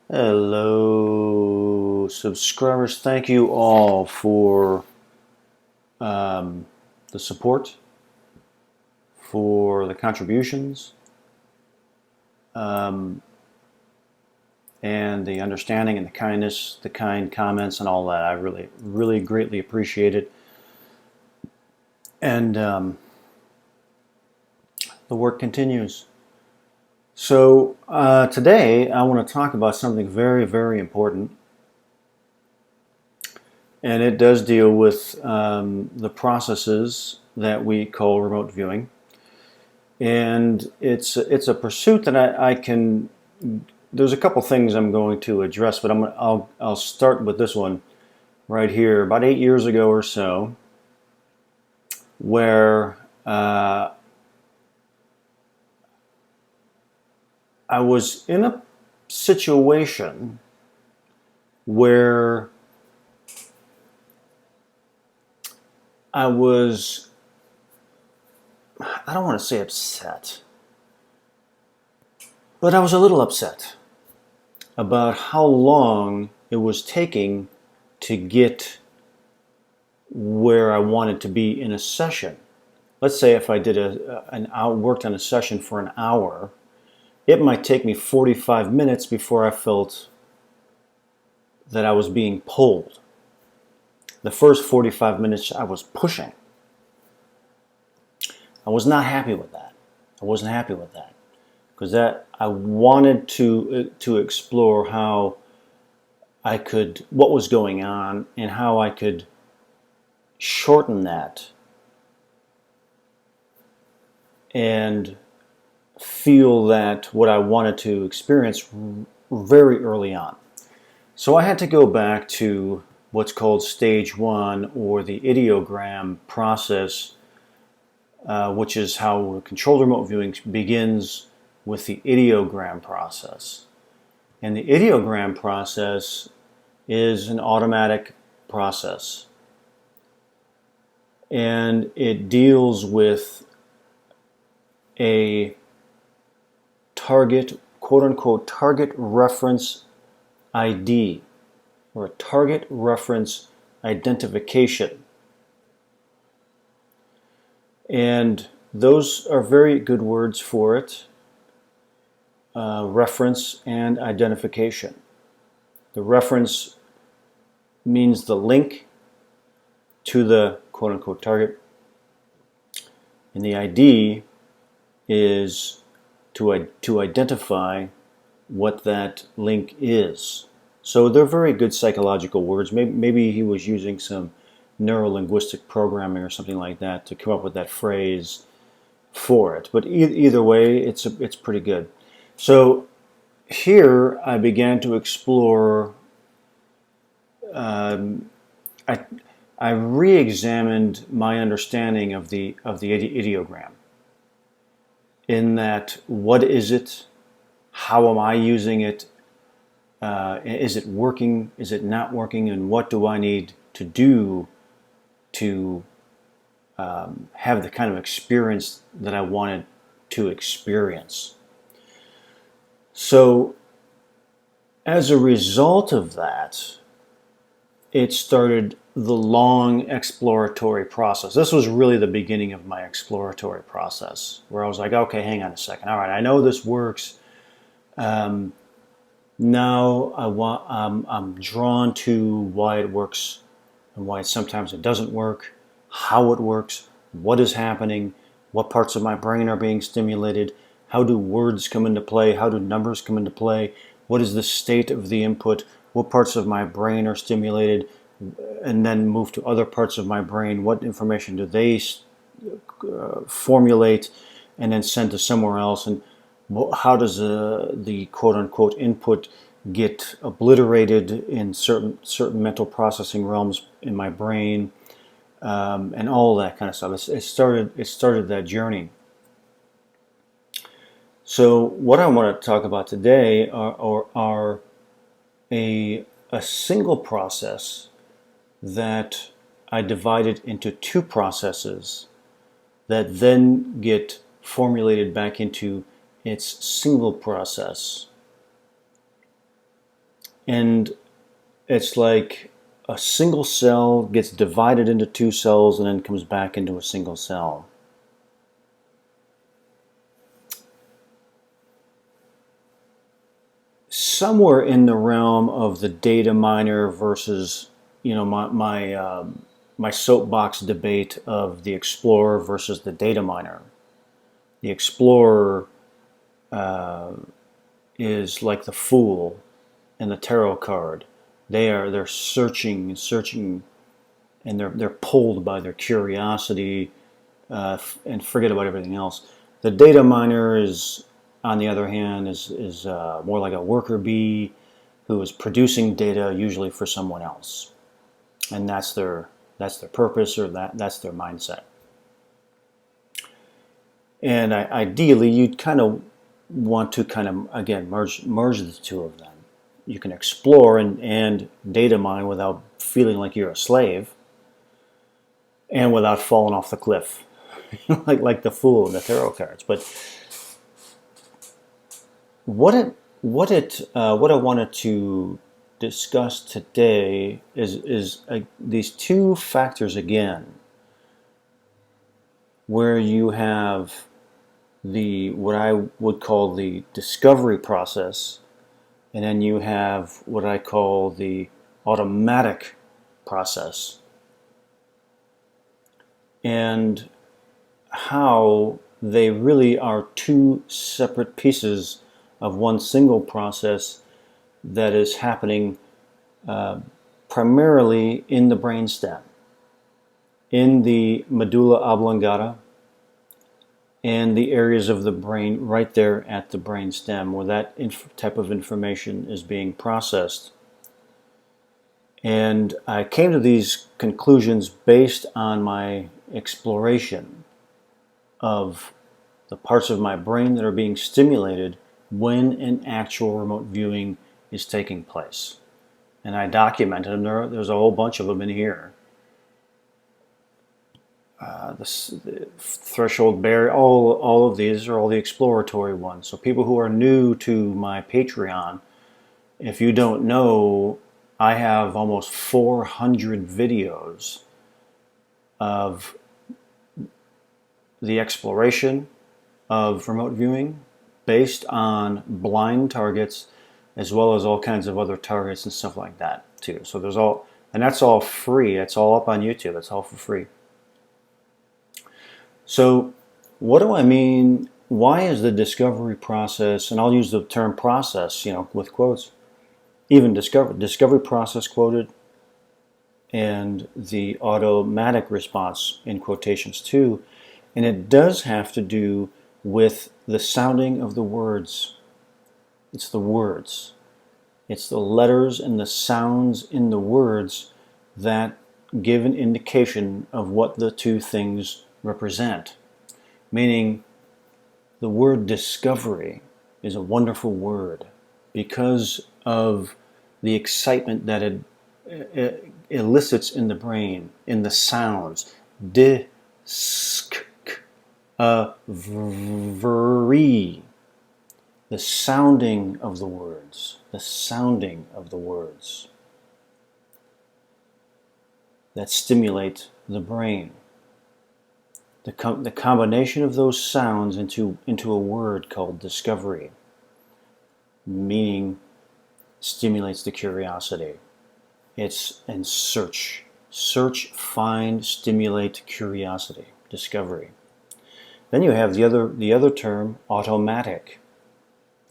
Hello, subscribers. Thank you all for um, the support, for the contributions, um, and the understanding and the kindness, the kind comments, and all that. I really, really greatly appreciate it. And the work continues. So today I want to talk about something very, very important. And it does deal with the processes that we call remote viewing. And it's a pursuit that I can. There's a couple things I'm going to address, but I'll start with this one right here. About 8 years ago or so, where I was in a situation where I was, I don't want to say upset, but I was a little upset about how long it was taking to get where I wanted to be in a session. Let's say if I did worked on a session for an hour, it might take me 45 minutes before I felt that I was being pulled. The first 45 minutes I was pushing. I was not happy with that. I wasn't happy with that because I wanted to explore how I could, what was going on, and how I could shorten that and feel that what I wanted to experience very early on. So I had to go back to what's called stage one, or the ideogram process, which is how controlled remote viewing begins, with the ideogram process. And the ideogram process is an automatic process. And it deals with a target, quote unquote, target reference ID, or a target reference identification. And those are very good words for it, reference and identification. The reference means the link to the quote unquote target, and the ID is to identify what that link is. So they're very good psychological words. Maybe he was using some neuro-linguistic programming or something like that to come up with that phrase for it. But either way, it's pretty good. So here I began to explore. I I re-examined my understanding of the ideogram. In that, what is it? How am I using it? Is it working? Is it not working? And what do I need to do to have the kind of experience that I wanted to experience? So, as a result of that, it started the long exploratory process. This was really the beginning of my exploratory process, where I was like, okay, hang on a second. All right, I know this works. Now I'm drawn to why it works and why sometimes it doesn't work, how it works, what is happening, what parts of my brain are being stimulated, how do words come into play, how do numbers come into play, what is the state of the input, what parts of my brain are stimulated, and then move to other parts of my brain, what information do they formulate and then send to somewhere else, and how does the quote-unquote input get obliterated in certain mental processing realms in my brain, and all that kind of stuff. It started that journey. So what I want to talk about today are a single process that I divided into two processes that then get formulated back into its single process. And it's like a single cell gets divided into two cells and then comes back into a single cell. Somewhere in the realm of the data miner versus, my soapbox debate of the explorer versus the data miner. The explorer is like the fool in the tarot card. They're searching, and they're pulled by their curiosity and forget about everything else. The data miner is, on the other hand, is more like a worker bee who is producing data, usually for someone else, and that's their purpose, or that's their mindset. And ideally, you'd kind of want to again merge the two of them. You can explore and data mine without feeling like you're a slave, and without falling off the cliff, like the fool in the tarot cards. But what I wanted to discuss today is these two factors again, where you have what I would call the discovery process, and then you have what I call the automatic process, and how they really are two separate pieces of one single process that is happening primarily in the brainstem, in the medulla oblongata, and the areas of the brain right there at the brainstem where that type of information is being processed. And I came to these conclusions based on my exploration of the parts of my brain that are being stimulated when an actual remote viewing is taking place. And I documented them. There's a whole bunch of them in here. The threshold barrier, all of these are all the exploratory ones. So people who are new to my Patreon, if you don't know, I have almost 400 videos of the exploration of remote viewing based on blind targets, as well as all kinds of other targets and stuff like that too. So there's and that's all free. That's all up on YouTube. That's all for free. So what do I mean? Why is the discovery process, and I'll use the term process, with quotes, even discovery process quoted, and the automatic response in quotations too, and it does have to do with the sounding of the words. It's the words. It's the letters and the sounds in the words that give an indication of what the two things represent. Meaning, the word discovery is a wonderful word because of the excitement that it elicits in the brain, in the sounds. Discovery. The sounding of the words. The sounding of the words that stimulate the brain. The combination of those sounds into a word called discovery, meaning stimulates the curiosity. It's in search, find, stimulate, curiosity, discovery. Then you have the other term, automatic.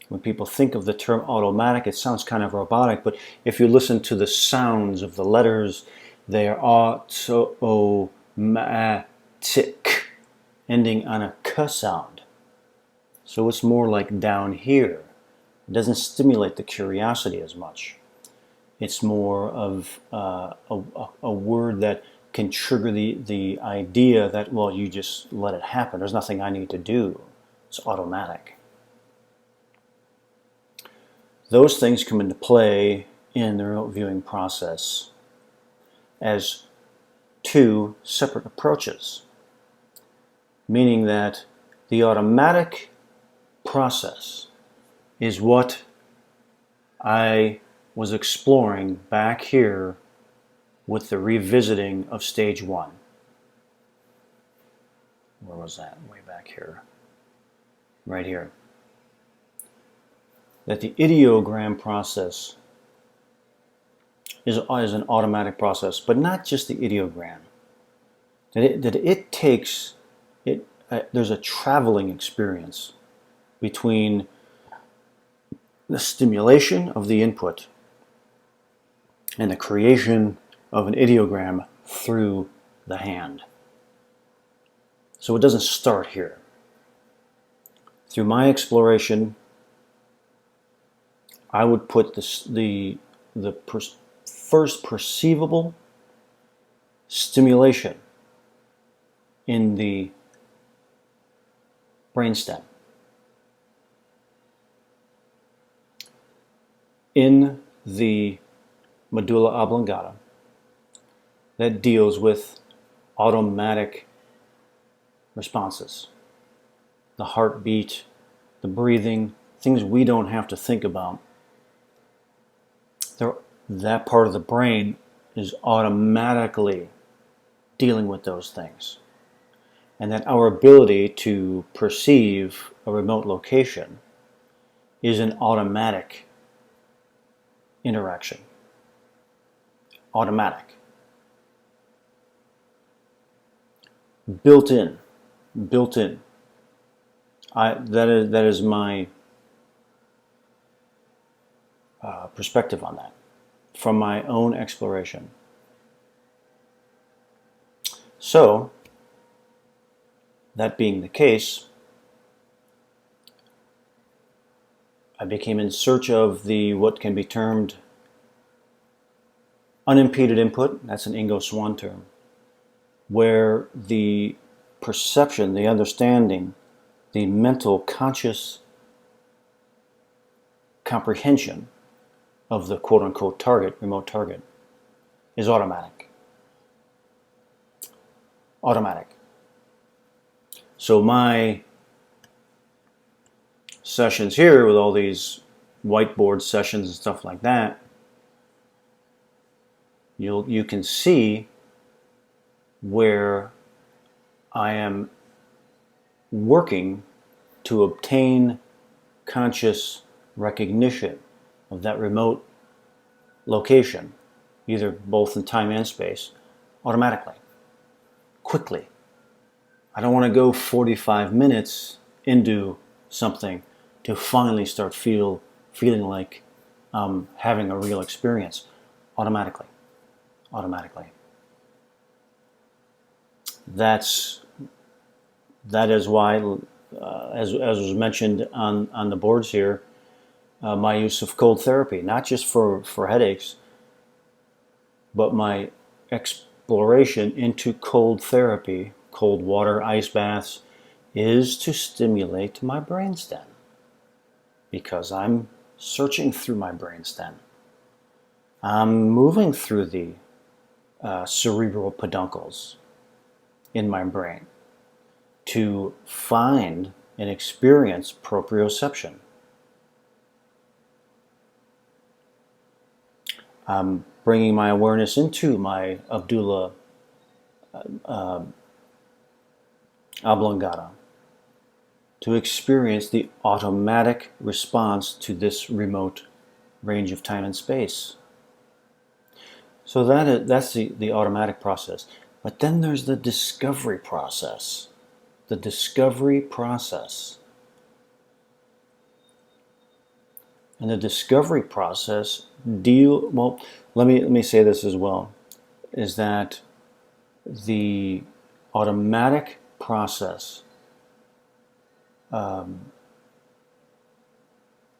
When people think of the term automatic, it sounds kind of robotic, but if you listen to the sounds of the letters, they are automatic, ending on a k sound. So it's more like down here. It doesn't stimulate the curiosity as much. It's more of a word that can trigger the idea that, well, you just let it happen. There's nothing I need to do. It's automatic. Those things come into play in the remote viewing process as two separate approaches, meaning that the automatic process is what I was exploring back here with the revisiting of stage 1. Where was that? Way back here. Right here. That the ideogram process is an automatic process, but not just the ideogram. That it takes, there's a traveling experience between the stimulation of the input and the creation of an ideogram through the hand. So it doesn't start here. Through my exploration, I would put the first perceivable stimulation in the brainstem, in the medulla oblongata, that deals with automatic responses. The heartbeat, the breathing, things we don't have to think about. That part of the brain is automatically dealing with those things. And that our ability to perceive a remote location is an automatic interaction. Automatic. Built in. That is my perspective on that, from my own exploration. So, that being the case, I became in search of what can be termed unimpeded input. That's an Ingo Swann term, where the perception, the understanding, the mental conscious comprehension of the quote-unquote target, remote target, is automatic. Automatic. So my sessions here with all these whiteboard sessions and stuff like that, you can see where I am working to obtain conscious recognition of that remote location, either both in time and space, automatically, quickly. I don't want to go 45 minutes into something to finally start feeling like having a real experience. Automatically. That is why, as was mentioned on the boards here, my use of cold therapy, not just for headaches, but my exploration into cold therapy, cold water, ice baths, is to stimulate my brainstem, because I'm searching through my brainstem. I'm moving through the cerebral peduncles in my brain to find and experience proprioception. I'm bringing my awareness into my medulla oblongata to experience the automatic response to this remote range of time and space. So that's the automatic process. But then there's the discovery process. The discovery process. And the discovery process let me say this as well, is that the automatic process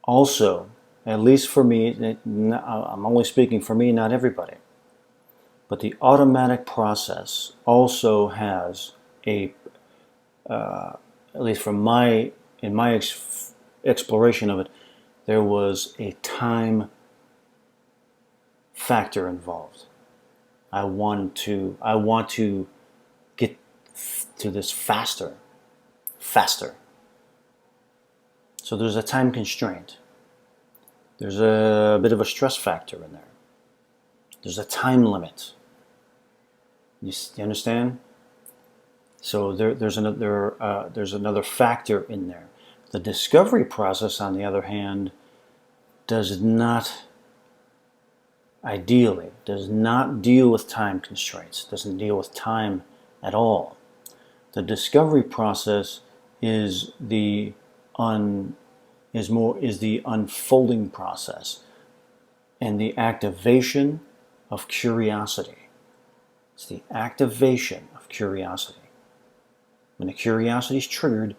also, at least for me, I'm only speaking for me, not everybody, but the automatic process also has at least in my exploration of it, there was a time factor involved. I want to get to this faster. So there's a time constraint. There's a bit of a stress factor in there. There's a time limit. You understand? So there's another factor in there. The discovery process, on the other hand, does not deal with time constraints. Doesn't deal with time at all. The discovery process is the unfolding process and the activation of curiosity. It's the activation of curiosity. When the curiosity is triggered,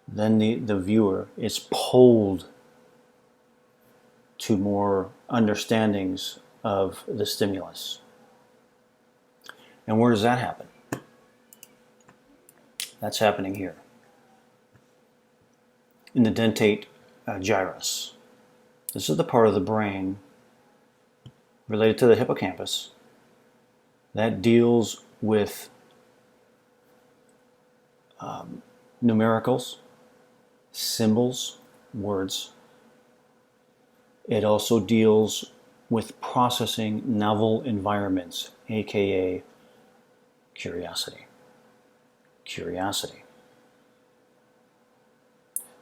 then the viewer is pulled to more understandings of the stimulus. And where does that happen? That's happening here, in the dentate gyrus. This is the part of the brain related to the hippocampus that deals with numericals, symbols, words. It also deals with processing novel environments, aka curiosity. Curiosity.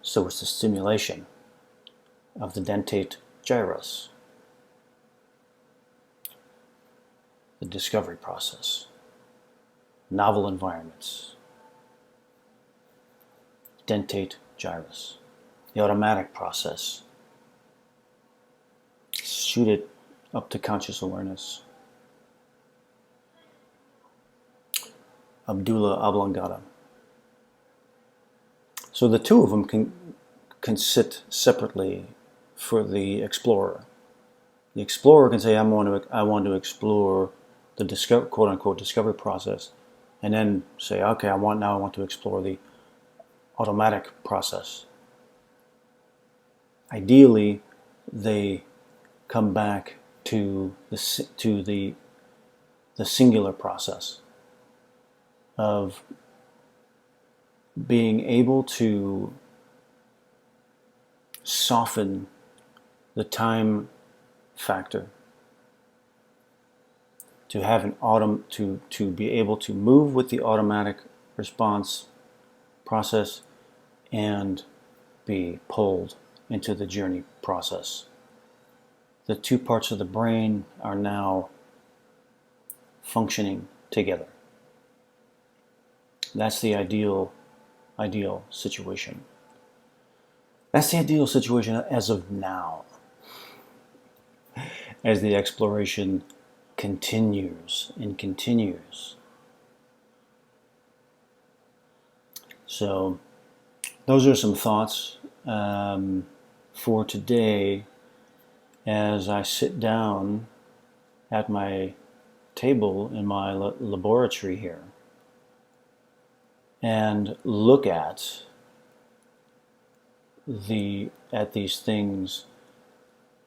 So it's the stimulation of the dentate gyrus, the discovery process, novel environments, dentate gyrus, the automatic process. Shoot it up to conscious awareness. Medulla oblongata. So the two of them can sit separately for the explorer. The explorer can say, I want to explore the quote unquote discovery process, and then say, okay, I want to explore the automatic process. Ideally, they come back to the singular process of being able to soften the time factor, to have to be able to move with the automatic response process and be pulled into the journey process. The two parts of the brain are now functioning together. That's the ideal situation. That's the ideal situation as of now. As the exploration continues and continues. So, those are some thoughts for today as I sit down at my table in my laboratory here and look at these things,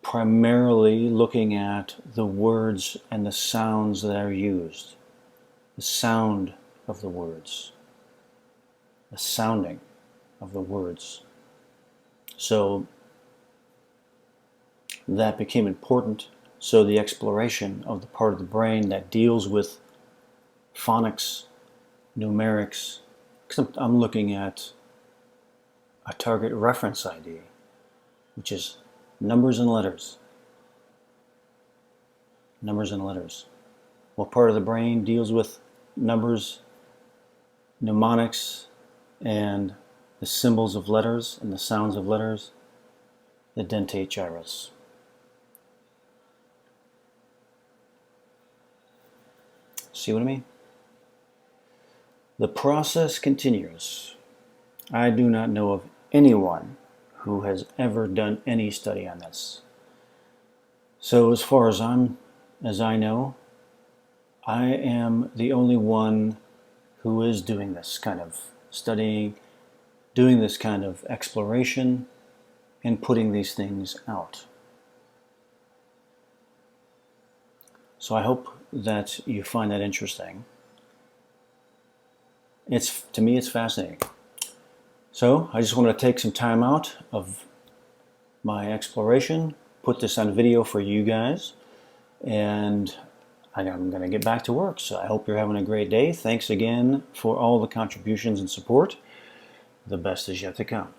primarily looking at the words and the sounds that are used, the sound of the words, the sounding of the words. So that became important. So the exploration of the part of the brain that deals with phonics, numerics, because I'm looking at a target reference ID, which is numbers and letters. Numbers and letters. What part of the brain deals with numbers, mnemonics, and the symbols of letters and the sounds of letters? The dentate gyrus. See what I mean? The process continues. I do not know of anyone who has ever done any study on this. So as far as I know, I am the only one who is doing this kind of studying, doing this kind of exploration, and putting these things out. So I hope that you find that interesting. To me, it's fascinating. So I just want to take some time out of my exploration, put this on video for you guys, and I'm going to get back to work. So I hope you're having a great day. Thanks again for all the contributions and support. The best is yet to come.